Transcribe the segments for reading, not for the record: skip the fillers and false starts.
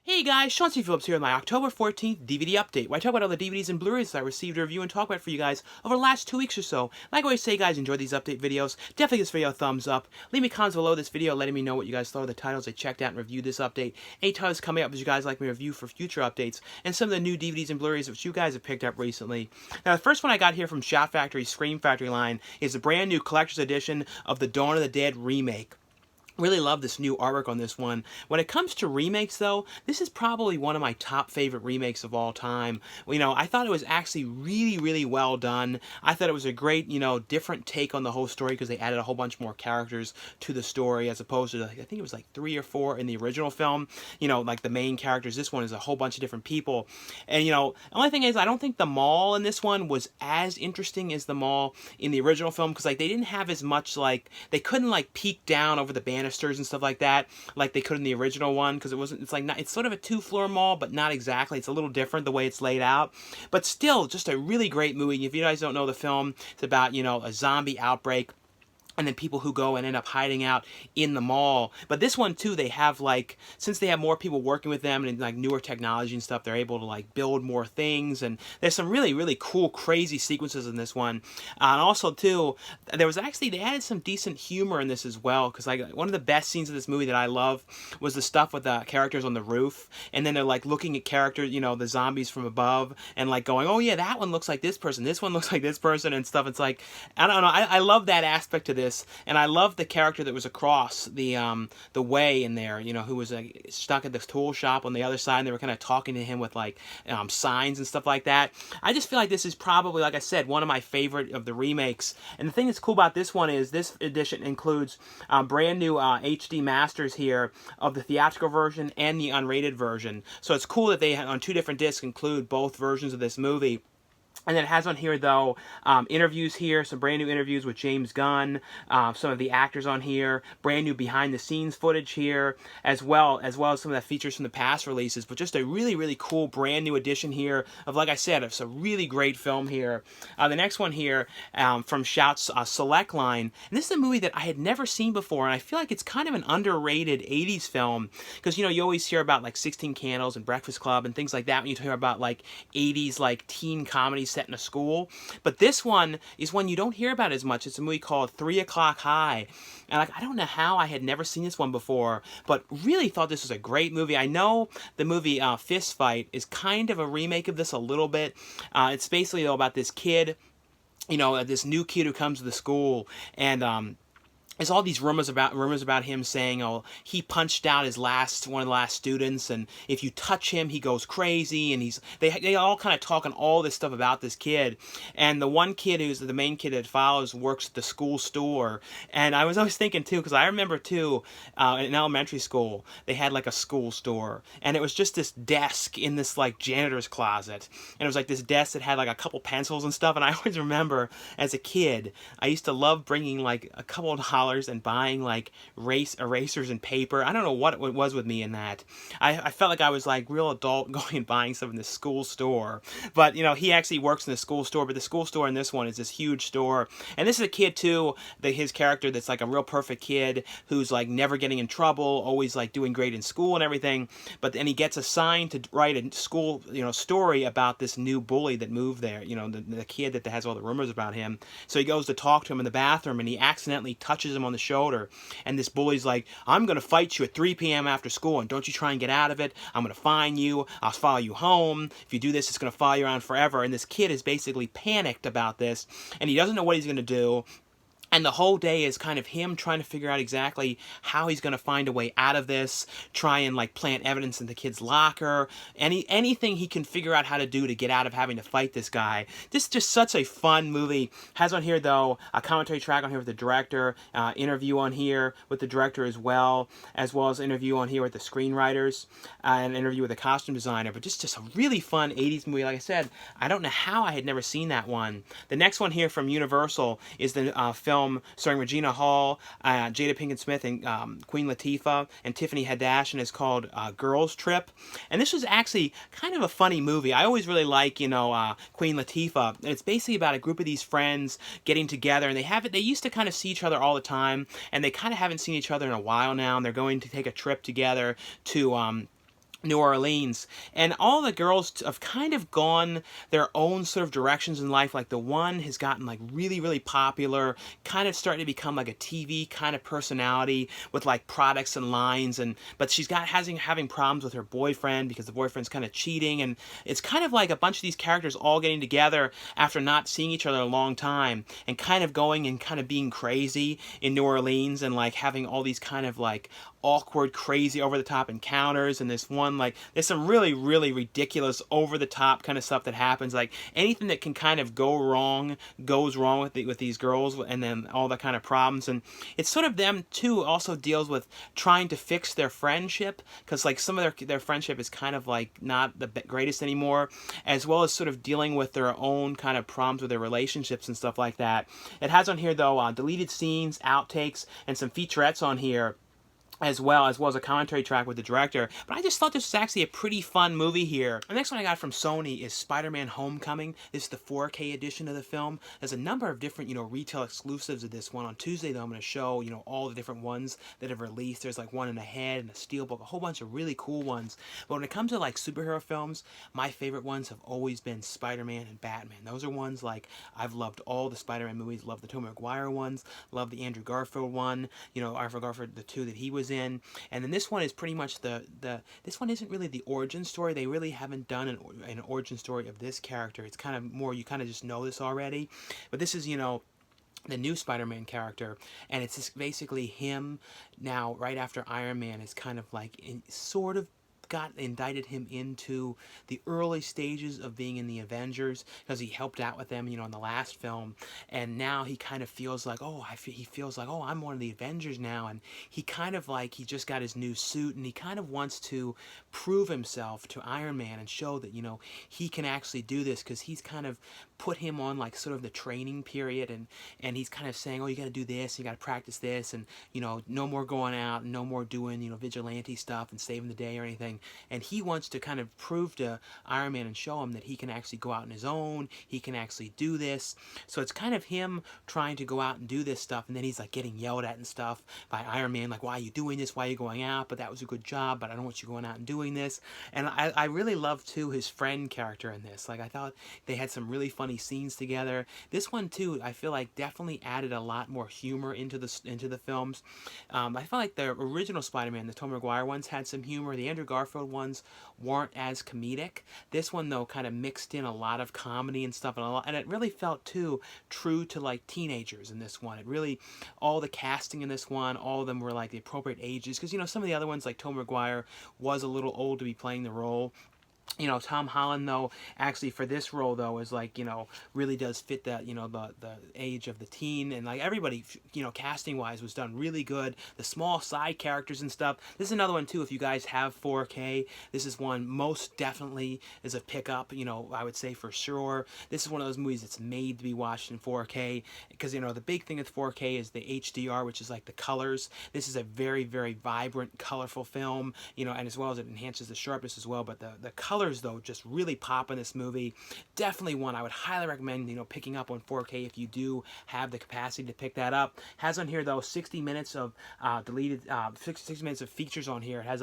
Hey guys, Sean C. Phillips here with my October 14th DVD update, where I talk about all the DVDs and Blu-rays that I received to review and talk about for you guys over the last 2 weeks or so. Like I always say, guys, enjoy these update videos. Definitely give this video a thumbs up. Leave me comments below this video letting me know what you guys thought of the titles I checked out and reviewed this update. Any titles coming up that you guys like me to review for future updates, and some of the new DVDs and Blu-rays which you guys have picked up recently. Now, the first one I got here from Shout Factory's Scream Factory line is the brand new collector's edition of the Dawn of the Dead remake. Really love this new artwork on this one. When it comes to remakes, though, this is probably one of my top favorite remakes of all time. You know, I thought it was actually really well done. I thought it was a great, different take on the whole story because they added a whole bunch more characters to the story as opposed to, I think it was like 3 or 4 in the original film. Like the main characters. This one is a whole bunch of different people. And, the only thing is I don't think the mall in this one was as interesting as the mall in the original film because, they didn't have as much, they couldn't, peek down over the banisters and stuff like that, like they could in the original one, because it's sort of a 2-floor mall, but not exactly. It's a little different the way it's laid out, but still just a really great movie. If you guys don't know the film, it's about, a zombie outbreak, and then people who go and end up hiding out in the mall. But this one too, they have since they have more people working with them and newer technology and stuff, they're able to build more things. And there's some really cool, crazy sequences in this one. And also too, they added some decent humor in this as well. Because one of the best scenes of this movie that I love was the stuff with the characters on the roof, and then they're looking at characters, the zombies from above, and going, oh yeah, that one looks like this person, this one looks like this person, and stuff. It's I don't know, I love that aspect of this. And I love the character that was across the way in there, who was stuck at the tool shop on the other side, and they were kind of talking to him with signs and stuff like that. I just feel like this is probably, like I said, one of my favorite of the remakes. And the thing that's cool about this one is this edition includes brand new HD masters here of the theatrical version and the unrated version. So it's cool that they on 2 different discs include both versions of this movie. And then it has on here, though, interviews here, some brand new interviews with James Gunn, some of the actors on here, brand new behind-the-scenes footage here, as well as some of the features from the past releases. But just a really cool brand new edition here of, like I said, it's a really great film here. The next one here from Shout's Select line, and this is a movie that I had never seen before, and I feel like it's kind of an underrated 80s film, because, you always hear about, 16 Candles and Breakfast Club and things like that when you hear about, 80s, teen comedies set in a school. But this one is one you don't hear about as much. It's a movie called 3 O'Clock High. And I don't know how I had never seen this one before, but really thought this was a great movie. I know the movie Fist Fight is kind of a remake of this a little bit. It's basically, though, about this kid, this new kid who comes to the school, and there's all these rumors about him saying, oh, he punched out one of the last students, and if you touch him, he goes crazy, and they all kind of talking all this stuff about this kid. And the one kid who's the main kid that follows works at the school store. And I was always thinking too, because I remember too, in elementary school, they had a school store, and it was just this desk in this janitor's closet, and it was this desk that had a couple pencils and stuff. And I always remember as a kid, I used to love bringing a couple of dollars and buying erasers and paper. I don't know what it was with me in that. I felt like I was real adult going and buying stuff in the school store. But he actually works in the school store, but the school store in this one is this huge store. And this is a kid too, his character that's a real perfect kid who's never getting in trouble, always doing great in school and everything. But then he gets assigned to write a school story about this new bully that moved there, the kid that has all the rumors about him. So he goes to talk to him in the bathroom, and he accidentally touches him on the shoulder, and this bully's I'm gonna fight you at 3 p.m. after school, and don't you try and get out of it. I'm gonna fine you, I'll follow you home. If you do this, it's gonna follow you around forever. And this kid is basically panicked about this, and he doesn't know what he's gonna do. And the whole day is kind of him trying to figure out exactly how he's going to find a way out of this, try and plant evidence in the kid's locker, anything he can figure out how to do to get out of having to fight this guy. This is just such a fun movie. Has on here, though, a commentary track on here with the director, interview on here with the director as well as interview on here with the screenwriters, and an interview with the costume designer. But just a really fun 80s movie. Like I said, I don't know how I had never seen that one. The next one here from Universal is the film starring Regina Hall, Jada Pinkett Smith, and Queen Latifah, and Tiffany Haddish, and it's called Girls Trip. And this was actually kind of a funny movie. I always really like, Queen Latifah. And it's basically about a group of these friends getting together, and they used to kind of see each other all the time, and they kind of haven't seen each other in a while now, and they're going to take a trip together to New Orleans, and all the girls have kind of gone their own sort of directions in life. Like the one has gotten like really, really popular, kind of starting to become like a TV kind of personality with like products and lines, and but she's got having problems with her boyfriend because the boyfriend's kind of cheating, and it's kind of like a bunch of these characters all getting together after not seeing each other a long time, and kind of going and kind of being crazy in New Orleans, and like having all these kind of like awkward, crazy, over-the-top encounters. And this one, like, there's some really, really ridiculous, over-the-top kind of stuff that happens. Like, anything that can kind of go wrong goes wrong with these girls, and then all the kind of problems. And it's sort of them, too, also deals with trying to fix their friendship, because, like, some of their friendship is kind of, like, not the greatest anymore, as well as sort of dealing with their own kind of problems with their relationships and stuff like that. It has on here, though, deleted scenes, outtakes, and some featurettes on here, as well as a commentary track with the director. But I just thought this was actually a pretty fun movie here. The next one I got from Sony is Spider-Man Homecoming. This is the 4K edition of the film. There's a number of different, retail exclusives of this one. On Tuesday, though, I'm going to show, all the different ones that have released. There's like one in a head and a steelbook, a whole bunch of really cool ones. But when it comes to like superhero films, my favorite ones have always been Spider-Man and Batman. Those are ones like I've loved all the Spider-Man movies, loved the Tomei Maguire ones, loved the Andrew Garfield one, Arthur Garfield, the two that he was in. And then this one is pretty much this one isn't really the origin story. They really haven't done an origin story of this character. It's kind of more, you kind of just know this already. But this is, the new Spider-Man character, and it's just basically him now right after Iron Man is kind of like sort of indicted him into the early stages of being in the Avengers, because he helped out with them, in the last film, and now he kind of feels like, he feels like, I'm one of the Avengers now, and he kind of like, he just got his new suit, and he kind of wants to prove himself to Iron Man and show that, he can actually do this, because he's kind of put him on like sort of the training period, and he's kind of saying, you got to do this, you got to practice this, and no more going out, and no more doing vigilante stuff and saving the day or anything. And he wants to kind of prove to Iron Man and show him that he can actually go out on his own, he can actually do this. So it's kind of him trying to go out and do this stuff, and then he's like getting yelled at and stuff by Iron Man, like, why are you doing this, why are you going out, but that was a good job, but I don't want you going out and doing this. And I really love too his friend character in this. Like, I thought they had some really funny scenes together. This one too, I feel like definitely added a lot more humor into the films. I felt like the original Spider-Man, the Tomei Maguire ones, had some humor. The Andrew Garfield ones weren't as comedic. This one, though, kind of mixed in a lot of comedy and stuff, and it really felt too true to like teenagers in this one. It really, all the casting in this one, all of them were like the appropriate ages, because some of the other ones, like Tomei Maguire, was a little old to be playing the role. Tom Holland, though, actually for this role, though, is like, really does fit that, the age of the teen, and like everybody, casting wise was done really good. The small side characters and stuff. This is another one too, if you guys have 4K, this is one most definitely is a pickup, I would say for sure. This is one of those movies that's made to be watched in 4K, because, the big thing with 4K is the HDR, which is like the colors. This is a very, very vibrant, colorful film, and as well as it enhances the sharpness as well, but the colors, though, just really pop in this movie. Definitely one I would highly recommend, picking up on 4K if you do have the capacity to pick that up. Has on here, though, 60 minutes of deleted, 60 minutes of features on here. It has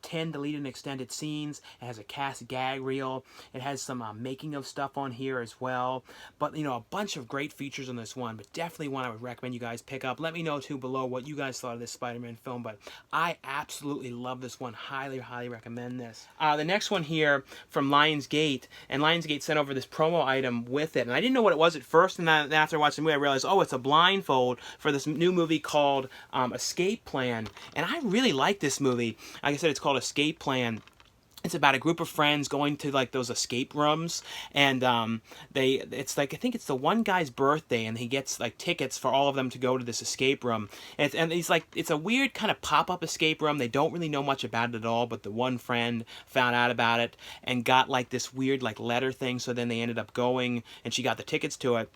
10 deleted and extended scenes. It has a cast gag reel. It has some making of stuff on here as well. But, a bunch of great features on this one, but definitely one I would recommend you guys pick up. Let me know, too, below what you guys thought of this Spider-Man film, but I absolutely love this one. Highly, highly recommend this. The next one here from Lionsgate, and Lionsgate sent over this promo item with it, and I didn't know what it was at first, and then after watching the movie I realized, it's a blindfold for this new movie called Escape Plan. And I really like this movie. Like I said, it's called Escape Plan. It's about a group of friends going to like those escape rooms, and it's like, I think it's the one guy's birthday, and he gets like tickets for all of them to go to this escape room. And he's like, it's a weird kind of pop-up escape room. They don't really know much about it at all, but the one friend found out about it and got like this weird like letter thing. So then they ended up going, and she got the tickets to it.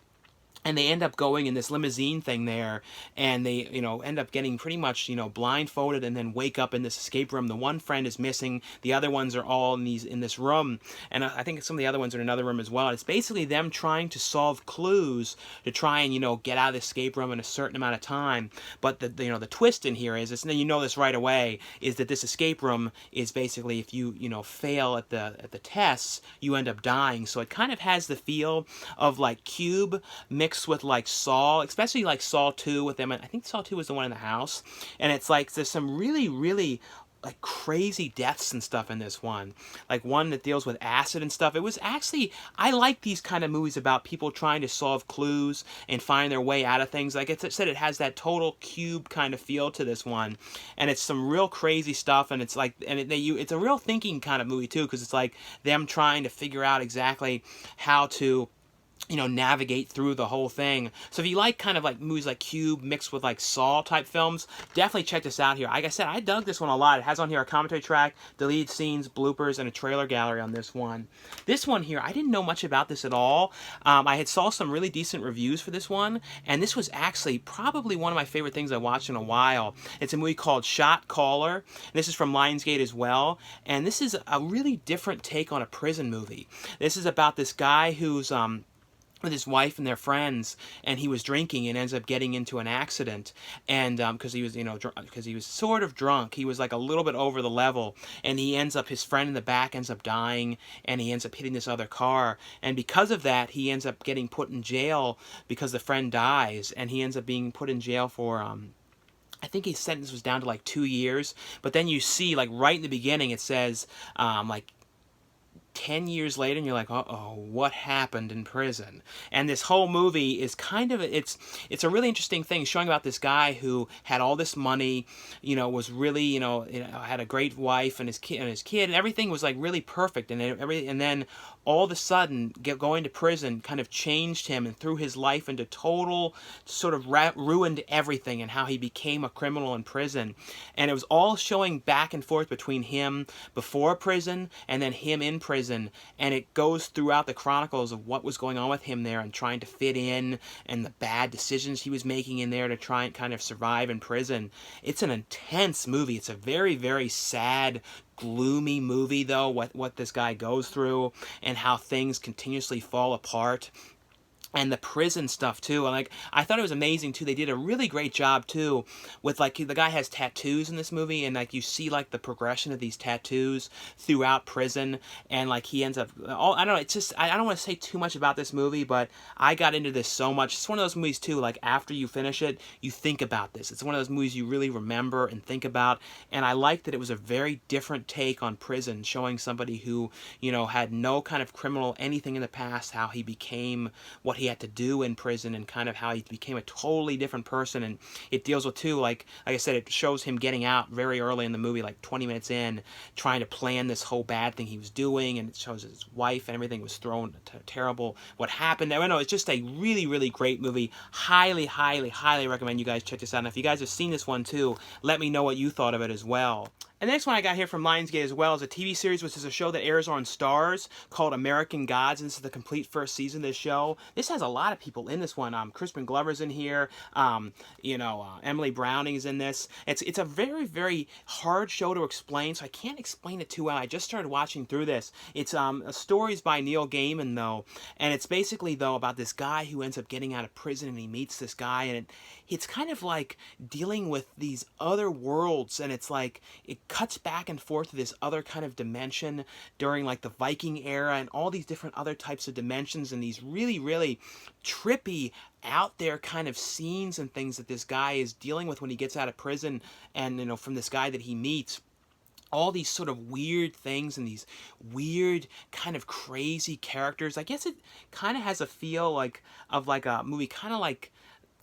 and they end up going in this limousine thing there, and they, end up getting pretty much, blindfolded, and then wake up in this escape room. The one friend is missing. The other ones are all in this room, and I think some of the other ones are in another room as well. And it's basically them trying to solve clues to try and, get out of the escape room in a certain amount of time. But the twist in here is this, and then this right away, is that this escape room is basically, if you, fail at the tests, you end up dying. So it kind of has the feel of like Cube mixed with like Saw, especially like Saw 2 with them. I think Saw 2 was the one in the house, and it's like there's some really, really like crazy deaths and stuff in this one, like one that deals with acid and stuff. It was actually, I like these kind of movies about people trying to solve clues and find their way out of things. Like I said, it has that total Cube kind of feel to this one, and it's some real crazy stuff. And it's like, and it's a real thinking kind of movie too, because it's like them trying to figure out exactly how to navigate through the whole thing. So if you like kind of like movies like Cube mixed with like Saw type films, definitely check this out here. Like I said, I dug this one a lot. It has on here a commentary track, deleted scenes, bloopers, and a trailer gallery on this one. This one here, I didn't know much about this at all. I had saw some really decent reviews for this one, and this was actually probably one of my favorite things I watched in a while. It's a movie called Shot Caller, and this is from Lionsgate as well, and this is a really different take on a prison movie. This is about this guy who's with his wife and their friends, and he was drinking and ends up getting into an accident, and because he was because he was sort of drunk, he was like a little bit over the level, and his friend in the back ends up dying, and he ends up hitting this other car, and because of that he ends up getting put in jail because the friend dies, and he ends up being put in jail for I think his sentence was down to like 2 years, but then you see like right in the beginning it says like 10 years later, and you're like, uh-oh, what happened in prison? And this whole movie is kind of, it's a really interesting thing, showing about this guy who had all this money, was really, had a great wife and his kid, and everything was like really perfect, and then all of a sudden, going to prison kind of changed him and threw his life into total, sort of ruined everything, and how he became a criminal in prison. And it was all showing back and forth between him before prison and then him in prison, and it goes throughout the chronicles of what was going on with him there and trying to fit in, and the bad decisions he was making in there to try and kind of survive in prison. It's an intense movie. It's a very, very sad, gloomy movie, though, what this guy goes through and how things continuously fall apart. And the prison stuff too, and like I thought it was amazing too. They did a really great job too with like the guy has tattoos in this movie, and like you see like the progression of these tattoos throughout prison, and like he ends up I don't know, it's just I don't want to say too much about this movie, but I got into this so much. It's one of those movies too, like after you finish it you think about this. It's one of those movies you really remember and think about, and I liked that it was a very different take on prison, showing somebody who had no kind of criminal anything in the past, how he became what he had to do in prison, and kind of how he became a totally different person. And it deals with too, like I said, it shows him getting out very early in the movie, like 20 minutes in, trying to plan this whole bad thing he was doing, and it shows his wife and everything was thrown terrible what happened. I don't know, it's just a really, really great movie. Highly, highly, highly recommend you guys check this out. And if you guys have seen this one too, let me know what you thought of it as well. And the next one I got here from Lionsgate as well is a TV series, which is a show that airs on Starz called American Gods, and this is the complete first season of this show. This has a lot of people in this one. Crispin Glover's in here. Emily Browning is in this. It's a very, very hard show to explain, so I can't explain it too well. I just started watching through this. It's stories by Neil Gaiman, though, and it's basically, though, about this guy who ends up getting out of prison, and he meets this guy, and it's kind of like dealing with these other worlds, and it's like it cuts back and forth to this other kind of dimension during like the Viking era, and all these different other types of dimensions, and these really, really trippy, out there kind of scenes and things that this guy is dealing with when he gets out of prison, and from this guy that he meets. All these sort of weird things and these weird kind of crazy characters. I guess it kind of has a feel of like a movie, kind of like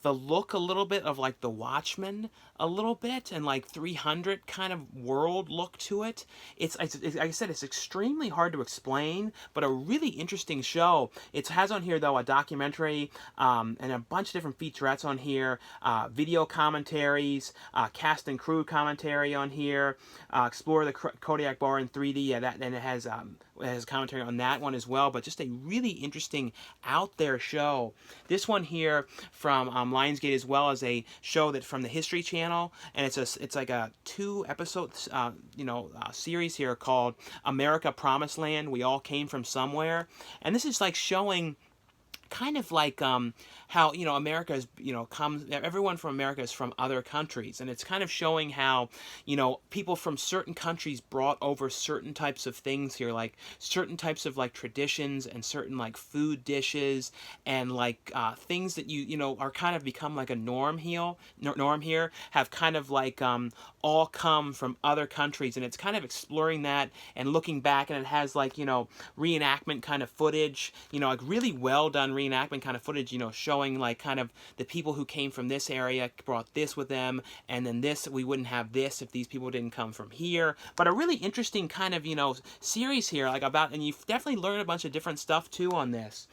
the look a little bit of like The Watchmen, a little bit, and like 300 kind of world look to it. It's like I said, it's extremely hard to explain, but a really interesting show. It has on here though a documentary and a bunch of different featurettes on here, video commentaries, cast and crew commentary on here, explore the Kodiak Bar in 3D. Yeah, that, and it has commentary on that one as well. But just a really interesting out there show. This one here from Lionsgate as well as a show that from the History Channel, and it's like a 2-episode series here called America Promised Land. We all came from somewhere, and this is like showing kind of like how America is everyone from America is from other countries, and it's kind of showing how people from certain countries brought over certain types of things here, like certain types of like traditions and certain like food dishes and like things that are kind of become like a norm here have kind of like all come from other countries, and it's kind of exploring that and looking back, and it has like reenactment kind of footage, like really well done reenactment kind of footage, showing like kind of the people who came from this area brought this with them, and then this, we wouldn't have this if these people didn't come from here. But a really interesting kind of series here, like about, and you definitely learn a bunch of different stuff too on this.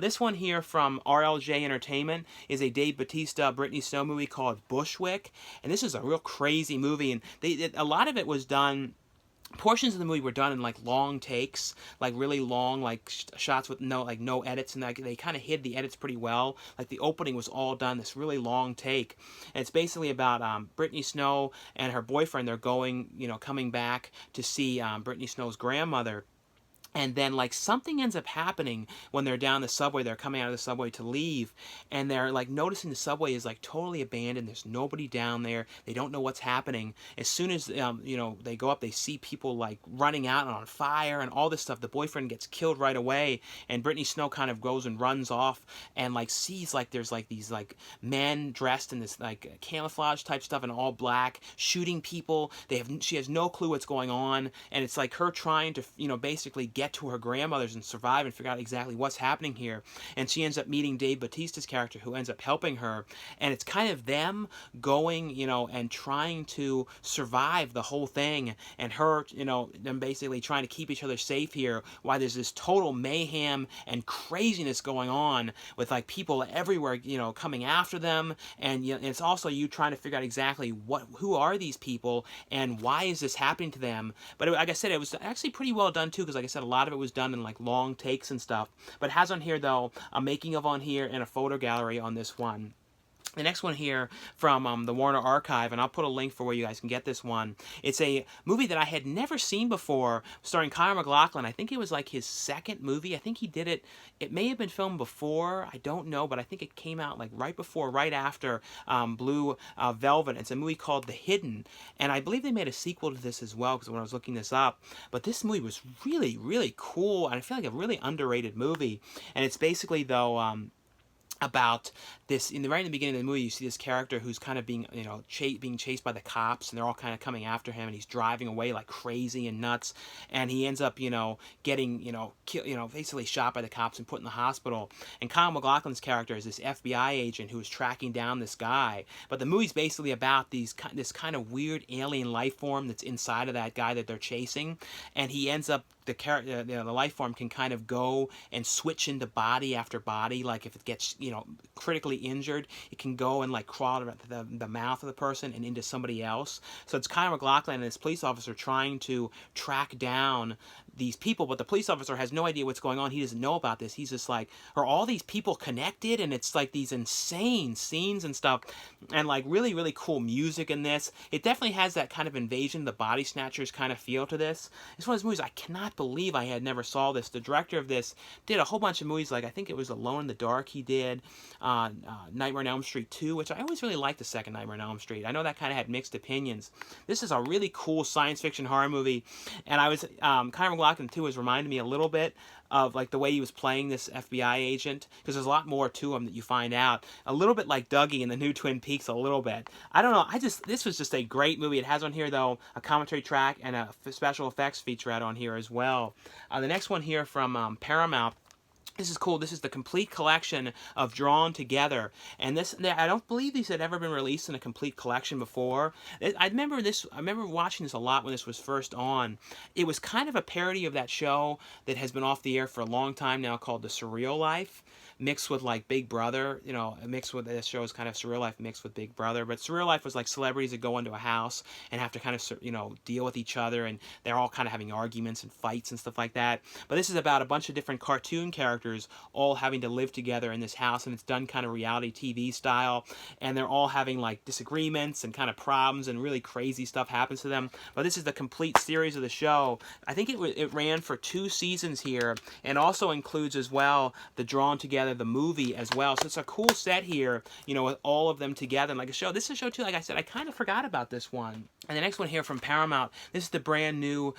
This one here from RLJ Entertainment is a Dave Bautista Britney Snow movie called Bushwick, and this is a real crazy movie, and a lot of it was done. Portions of the movie were done in like long takes, like really long like shots with no edits, and they kind of hid the edits pretty well. Like the opening was all done this really long take, and it's basically about Britney Snow and her boyfriend. They're coming back to see Britney Snow's grandmother. And then, like, something ends up happening when they're down the subway. They're coming out of the subway to leave, and they're, like, noticing the subway is, like, totally abandoned. There's nobody down there. They don't know what's happening. As soon as, they go up, they see people, like, running out and on fire and all this stuff. The boyfriend gets killed right away, and Britney Snow kind of goes and runs off and, like, sees, like, there's, like, these, like, men dressed in this, like, camouflage type stuff in all black, shooting people. She has no clue what's going on, and it's, like, her trying to, basically get to her grandmother's and survive and figure out exactly what's happening here. And she ends up meeting Dave Bautista's character, who ends up helping her, and it's kind of them going and trying to survive the whole thing, and her them basically trying to keep each other safe here while there's this total mayhem and craziness going on with like people everywhere coming after them, and it's also you trying to figure out exactly who are these people and why is this happening to them. But like I said, it was actually pretty well done too, because like I said, a lot of it was done in like long takes and stuff. But it has on here though a making of on here and a photo gallery on this one. The next one here from the Warner Archive, and I'll put a link for where you guys can get this one. It's a movie that I had never seen before, starring Kyle MacLachlan. I think it was like his second movie. I think he did it. It may have been filmed before. I don't know, but I think it came out like right after Blue Velvet. It's a movie called The Hidden, and I believe they made a sequel to this as well, because when I was looking this up. But this movie was really, really cool, and I feel like a really underrated movie. And it's basically though about this, right in the beginning of the movie, you see this character who's kind of being chased by the cops, and they're all kind of coming after him, and he's driving away like crazy and nuts, and he ends up getting basically shot by the cops and put in the hospital. And Kyle MacLachlan's character is this FBI agent who is tracking down this guy. But the movie's basically about this kind of weird alien life form that's inside of that guy that they're chasing, and he ends up, the life form can kind of go and switch into body after body. Like if it gets critically injured, it can go and like crawl out the mouth of the person and into somebody else. So it's Kyle MacLachlan and this police officer trying to track down these people, but the police officer has no idea what's going on. He doesn't know about this. He's just like, are all these people connected? And it's like these insane scenes and stuff, and like really, really cool music in this. It definitely has that kind of Invasion of the Body Snatchers kind of feel to this. It's one of those movies I cannot believe I had never saw this. The director of this did a whole bunch of movies, like I think it was Alone in the Dark he did, Nightmare on Elm Street 2, which I always really liked the second Nightmare on Elm Street. I know that kind of had mixed opinions. This is a really cool science fiction horror movie, and I was Kyle MacLachlan too has reminded me a little bit of like the way he was playing this FBI agent, because there's a lot more to him that you find out. A little bit like Dougie in the new Twin Peaks, a little bit. I don't know. This was just a great movie. It has on here though a commentary track and a special effects featurette on here as well. The next one here from Paramount This is cool. This is the complete collection of Drawn Together, and I don't believe these had ever been released in a complete collection before. I remember this. I remember watching this a lot when this was first on. It was kind of a parody of that show that has been off the air for a long time now, called The Surreal Life, mixed with like Big Brother. You know, mixed with this show is kind of Surreal Life mixed with Big Brother. But Surreal Life was like celebrities that go into a house and have to kind of, you know, deal with each other, and they're all kind of having arguments and fights and stuff like that. But this is about a bunch of different cartoon characters all having to live together in this house, and it's done kind of reality TV style, and they're all having like disagreements and kind of problems, and really crazy stuff happens to them. But this is the complete series of the show. I think it ran for 2 seasons here, and also includes as well the Drawn Together, the movie as well. So it's a cool set here, you know, with all of them together. And like a show, this is a show too, like I said, I kind of forgot about this one. And the next one here from Paramount, this is the brand new,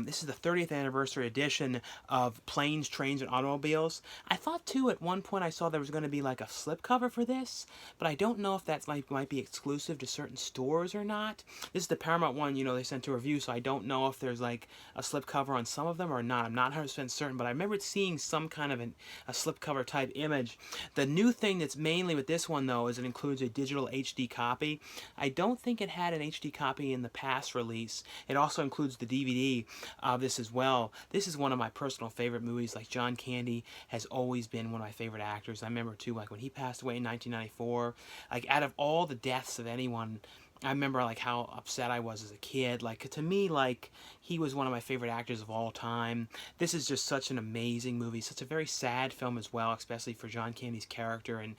this is the 30th anniversary edition of Planes, Trains, and Automobiles. I thought too at one point I saw there was going to be like a slipcover for this, but I don't know if that might be exclusive to certain stores or not. This is the Paramount one, you know, they sent to review, so I don't know if there's like a slipcover on some of them or not. I'm not 100% certain, but I remember seeing some kind of a slipcover type image. The new thing that's mainly with this one though is it includes a digital HD copy. I don't think it had an HD copy in the past release. It also includes the DVD of this as well. This is one of my personal favorite movies. Like, John Candy has always been one of my favorite actors. I remember too, like when he passed away in 1994, like out of all the deaths of anyone, I remember like how upset I was as a kid. Like, to me, like, he was one of my favorite actors of all time. This is just such an amazing movie, such a very sad film as well, especially for John Candy's character and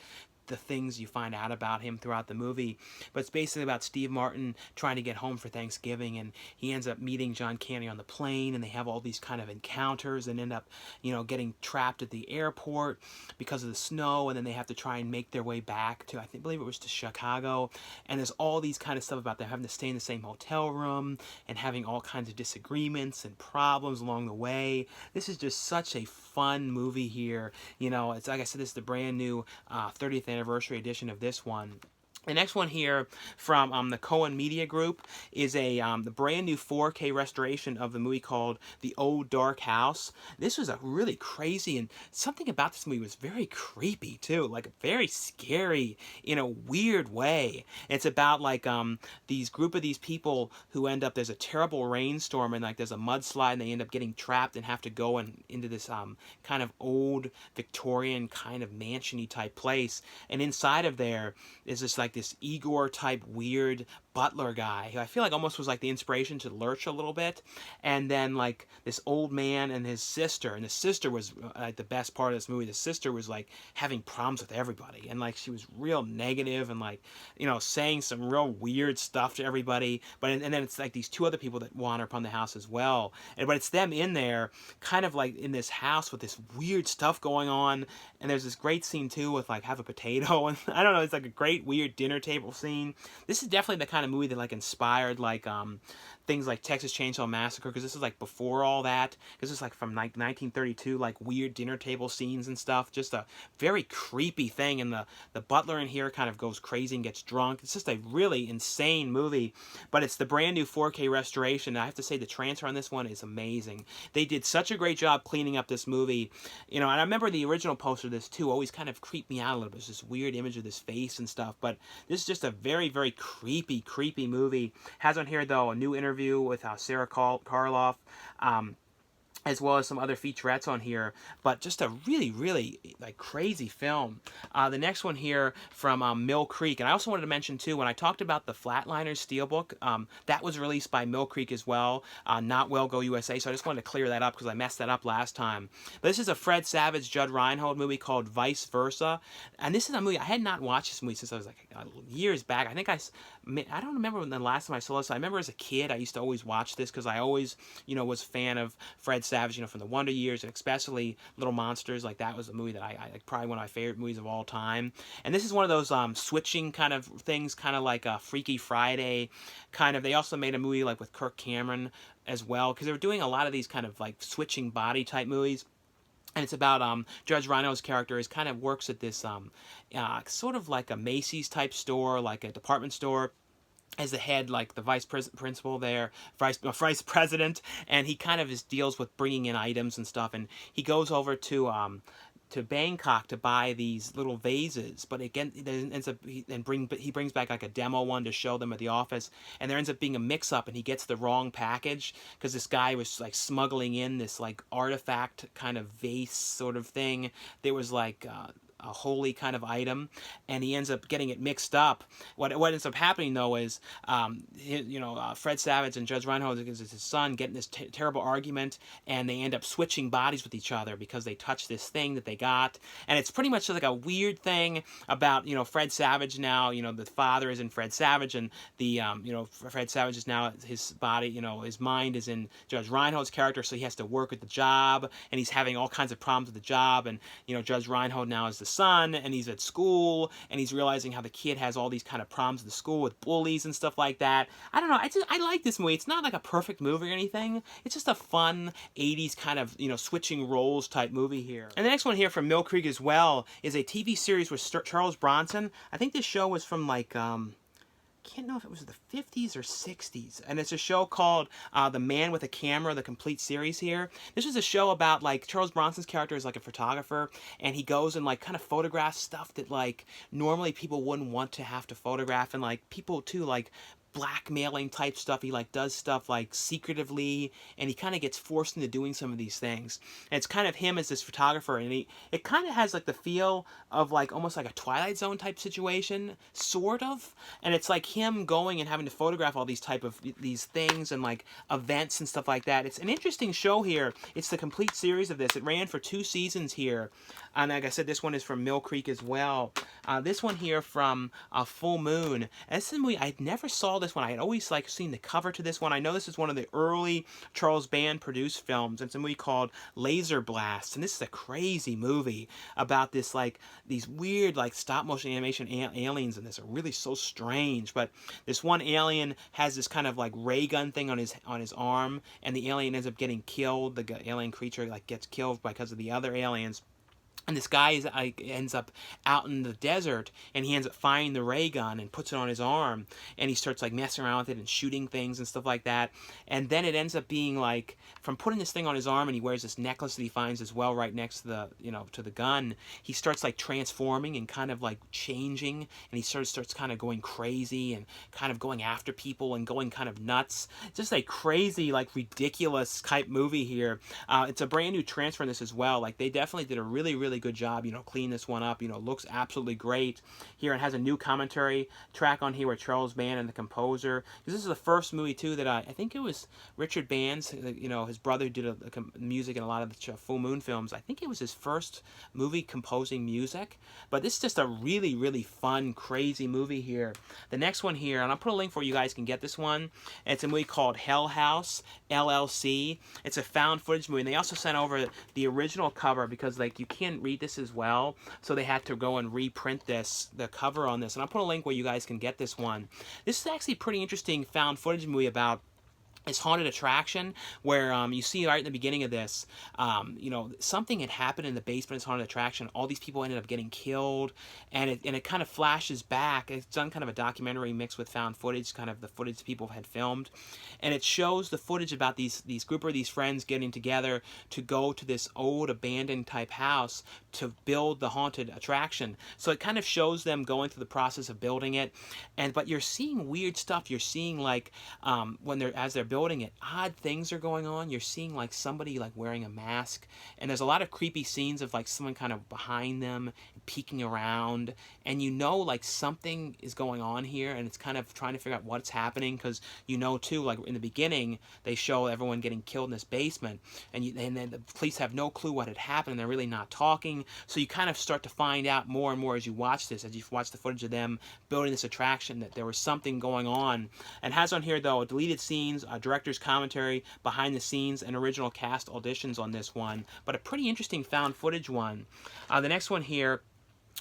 the things you find out about him throughout the movie. But it's basically about Steve Martin trying to get home for Thanksgiving, and he ends up meeting John Candy on the plane, and they have all these kind of encounters and end up, you know, getting trapped at the airport because of the snow, and then they have to try and make their way back to, believe it was to Chicago, and there's all these kind of stuff about them having to stay in the same hotel room and having all kinds of disagreements and problems along the way. This is just such a fun movie here. You know, it's like I said, this is the brand new 30th anniversary edition of this one. The next one here from the Cohen Media Group is the brand new 4K restoration of the movie called The Old Dark House. This was a really crazy, and something about this movie was very creepy too, like very scary in a weird way. It's about like these people who end up, there's a terrible rainstorm and like there's a mudslide, and they end up getting trapped and have to go into this kind of old Victorian kind of mansion-y type place, and inside of there is this Igor type weird butler guy who I feel like almost was like the inspiration to Lurch a little bit, and then like this old man and his sister, and the sister was like the best part of this movie. The sister was like having problems with everybody, and like she was real negative and like, you know, saying some real weird stuff to everybody, but and then it's like these 2 other people that wander upon the house as well, but it's them in there kind of like in this house with this weird stuff going on. And there's this great scene too with like have a potato, and I don't know, it's like a great weird dinner table scene. This is definitely the kind of movie that like inspired like things like Texas Chainsaw Massacre, because this is like before all that. This is like from like 1932, like weird dinner table scenes and stuff. Just a very creepy thing, and the butler in here kind of goes crazy and gets drunk. It's just a really insane movie, but it's the brand new 4K restoration. I have to say the transfer on this one is amazing. They did such a great job cleaning up this movie, you know. And I remember the original poster of this too always kind of creeped me out a little bit. It's this weird image of this face and stuff, but this is just a very, very creepy movie. Has on here though a new interview with Sarah Karloff, as well as some other featurettes on here, but just a really, really like crazy film. The next one here from Mill Creek, and I also wanted to mention too, when I talked about the Flatliners Steelbook, that was released by Mill Creek as well, not Well Go USA, so I just wanted to clear that up because I messed that up last time. But this is a Fred Savage, Judd Reinhold movie called Vice Versa, and this is a movie, I had not watched this movie since I was like years back. I think I don't remember when the last time I saw this. I remember as a kid I used to always watch this because I always, you know, was a fan of Fred Savage, you know, from the Wonder Years, and especially Little Monsters. Like, that was a movie that I probably one of my favorite movies of all time. And this is one of those switching kind of things, kind of like a Freaky Friday kind of. They also made a movie like with Kirk Cameron as well, because they were doing a lot of these kind of like switching body type movies. And it's about Judge Rhino's character is kind of works at this sort of like a Macy's type store, like a department store, as the head, like the vice principal there, vice president, and he kind of deals with bringing in items and stuff. And he goes over to to Bangkok to buy these little vases, but again, it ends up he brings back like a demo one to show them at the office, and there ends up being a mix-up, and he gets the wrong package because this guy was like smuggling in this like artifact kind of vase sort of thing. There was like a holy kind of item, and he ends up getting it mixed up. What ends up happening though is, Fred Savage and Judge Reinhold, his son, get in this terrible argument, and they end up switching bodies with each other because they touch this thing that they got, and it's pretty much just like a weird thing about Fred Savage now. The father is in Fred Savage, and the Fred Savage is now his body, his mind is in Judge Reinhold's character, so he has to work at the job, and he's having all kinds of problems with the job, and Judge Reinhold now is the son, and he's at school, and he's realizing how the kid has all these kind of problems at the school with bullies and stuff like that. I don't know, I like this movie. It's not like a perfect movie or anything. It's just a fun 80s kind of switching roles type movie here. And the next one here from Mill Creek as well is a TV series with Charles Bronson. I think this show was from like can't know if it was the 50s or 60s, and it's a show called The Man with a Camera, the complete series here. This was a show about like Charles Bronson's character is like a photographer, and he goes and like kind of photographs stuff that like normally people wouldn't want to have to photograph, and like people too like blackmailing type stuff. He like does stuff like secretively, and he kind of gets forced into doing some of these things. And it's kind of him as this photographer, and it kind of has like the feel of like almost like a Twilight Zone type situation, sort of. And it's like him going and having to photograph all these type of these things and like events and stuff like that. It's an interesting show here. It's the complete series of this. It ran for 2 seasons here, and like I said, this one is from Mill Creek as well. This one here from Full Moon. And this is a movie I never saw. This one I had always like seen the cover to this one. I know this is one of the early Charles Band produced films. It's a movie called Laser Blast, and this is a crazy movie about this like these weird like stop motion animation aliens, and this are really so strange. But this one alien has this kind of like ray gun thing on his arm, and the alien ends up getting killed. The alien creature like gets killed because of the other aliens. And this guy ends up out in the desert, and he ends up finding the ray gun and puts it on his arm, and he starts like messing around with it and shooting things and stuff like that. And then it ends up being like, from putting this thing on his arm, and he wears this necklace that he finds as well right next to the to the gun, he starts like transforming and kind of like changing, and he starts kind of going crazy and kind of going after people and going kind of nuts. Just a crazy like ridiculous type movie here. It's a brand new transfer in this as well. Like they definitely did a really good job, clean this one up, looks absolutely great here. It has a new commentary track on here with Charles Band and the composer, because this is the first movie too that I think it was Richard Band's, his brother did a music in a lot of the Full Moon films. I think it was his first movie composing music, but this is just a really fun, crazy movie here. The next one here, and I'll put a link for you guys can get this one. It's a movie called Hell House, LLC. It's a found footage movie, and they also sent over the original cover because like you can't read this as well, so they had to go and reprint the cover on this, and I'll put a link where you guys can get this one. This is actually a pretty interesting found footage movie about this haunted attraction where you see right in the beginning of this, something had happened in the basement of this haunted attraction. All these people ended up getting killed, and it kind of flashes back. It's done kind of a documentary mixed with found footage, kind of the footage people had filmed, and it shows the footage about these group of these friends getting together to go to this old abandoned type house to build the haunted attraction. So it kind of shows them going through the process of building it, but you're seeing weird stuff. You're seeing like as they're building it, odd things are going on. You're seeing like somebody like wearing a mask, and there's a lot of creepy scenes of like someone kind of behind them peeking around, and like something is going on here, and it's kind of trying to figure out what's happening, because too, like in the beginning they show everyone getting killed in this basement, and then the police have no clue what had happened, and they're really not talking, so you kind of start to find out more and more as you watch this, as you watch the footage of them building this attraction, that there was something going on. And has on here though deleted scenes, director's commentary, behind the scenes, and original cast auditions on this one, but a pretty interesting found footage one. The next one here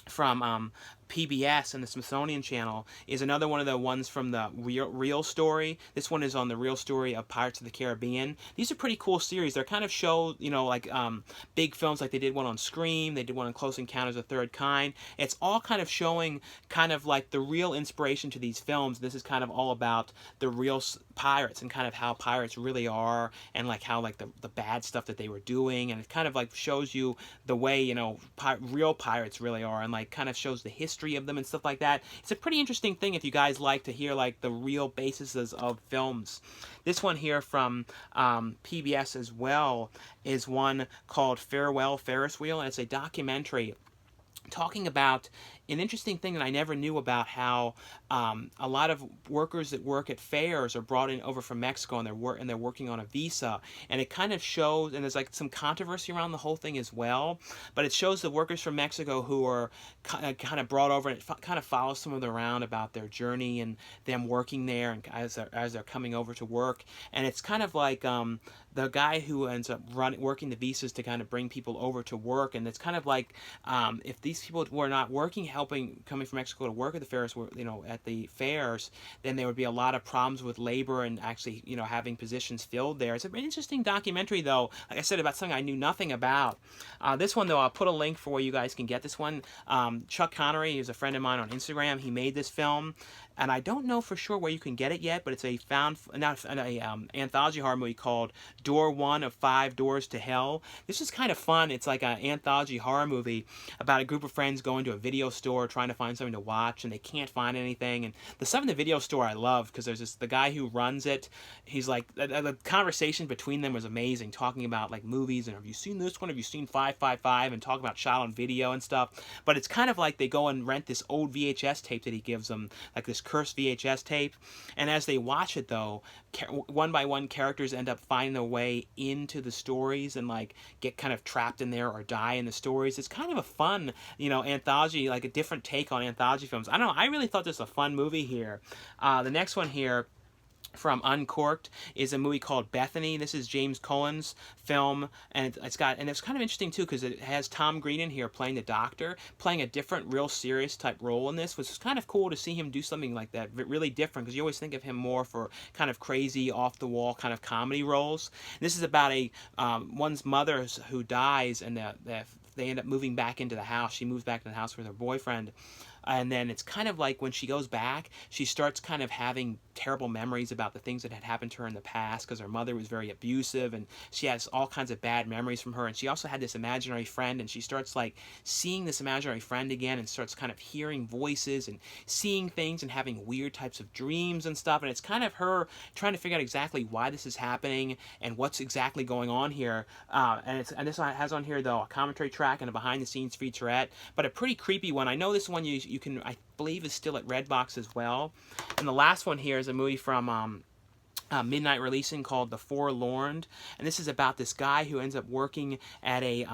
from PBS and the Smithsonian Channel is another one of the ones from the Real Story. This one is on the Real Story of Pirates of the Caribbean. These are pretty cool series. They're kind of show, you know, like big films, like they did one on Scream, they did one on Close Encounters of the Third Kind. It's all kind of showing kind of like the real inspiration to these films. This is kind of all about the real pirates and kind of how pirates really are, and like how like the bad stuff that they were doing, and it kind of like shows you the way, you know, real pirates really are, and like kind of shows the history of them and stuff like that. It's a pretty interesting thing if you guys like to hear like the real bases of films. This one here from PBS as well is one called Farewell Ferris Wheel, and it's a documentary talking about an interesting thing that I never knew about, how a lot of workers that work at fairs are brought in over from Mexico, and they're working on a visa, and it kind of shows, and there's like some controversy around the whole thing as well, but it shows the workers from Mexico who are kind of brought over, and it kind of follows some of them around about their journey and them working there, and as they're coming over to work, and it's kind of like the guy who ends up working the visas to kind of bring people over to work, and it's kind of like if these people were not working, coming from Mexico to work at the fairs, you know, at the fairs, then there would be a lot of problems with labor and actually, you know, having positions filled there. It's an interesting documentary, though, like I said, about something I knew nothing about. This one, though, I'll put a link for where you guys can get this one. Chuck Connery is a friend of mine on Instagram. He made this film, and I don't know for sure where you can get it yet, but it's a anthology horror movie called Door 1 of 5 Doors to Hell. This is kind of fun. It's like an anthology horror movie about a group of friends going to a video store trying to find something to watch, and they can't find anything. And the stuff in the video store I love, because there's the guy who runs it. He's like, the conversation between them was amazing, talking about like movies, and have you seen this one? Have you seen 555? And talk about shot on video and stuff. But it's kind of like they go and rent this old VHS tape that he gives them, like this cursed VHS tape. And as they watch it, though, one by one, characters end up finding their way into the stories and like get kind of trapped in there or die in the stories. It's kind of a fun, you know, anthology, like a different take on anthology films. I don't know, I really thought this was a fun movie here. The next one here from Uncorked is a movie called Bethany. This is James Cohen's film, and it's kind of interesting too, because it has Tom Green in here playing the doctor, playing a different, real serious type role in this, which is kind of cool to see him do something like that, really different, because you always think of him more for kind of crazy, off the wall kind of comedy roles. And this is about one's mother who dies, and they end up moving back into the house. She moves back to the house with her boyfriend. And then it's kind of like when she goes back, she starts kind of having terrible memories about the things that had happened to her in the past, because her mother was very abusive, and she has all kinds of bad memories from her. And she also had this imaginary friend, and she starts like seeing this imaginary friend again, and starts kind of hearing voices and seeing things and having weird types of dreams and stuff. And it's kind of her trying to figure out exactly why this is happening and what's exactly going on here. And this one has on here, though, a commentary track and a behind-the-scenes featurette, but a pretty creepy one. I know this one you can, I believe, is still at Redbox as well. And the last one here is a movie from Midnight Releasing called The Forlorn, and this is about this guy who ends up working at a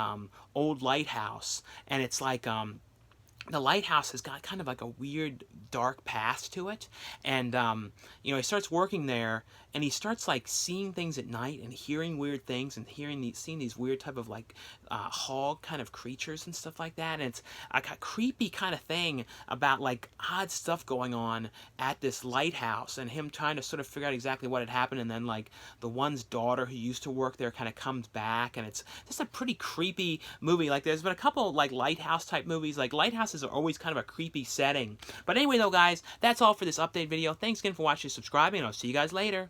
old lighthouse, and it's like the lighthouse has got kind of like a weird dark past to it, and you know, he starts working there, and he starts like seeing things at night and hearing weird things and seeing these weird type of like hog kind of creatures and stuff like that. And it's a creepy kind of thing about like odd stuff going on at this lighthouse, and him trying to sort of figure out exactly what had happened. And then like the one's daughter who used to work there kind of comes back, and it's just a pretty creepy movie. Like there's been a couple like lighthouse type movies. Like lighthouses are always kind of a creepy setting. But anyway though, guys, that's all for this update video. Thanks again for watching, subscribing, and I'll see you guys later.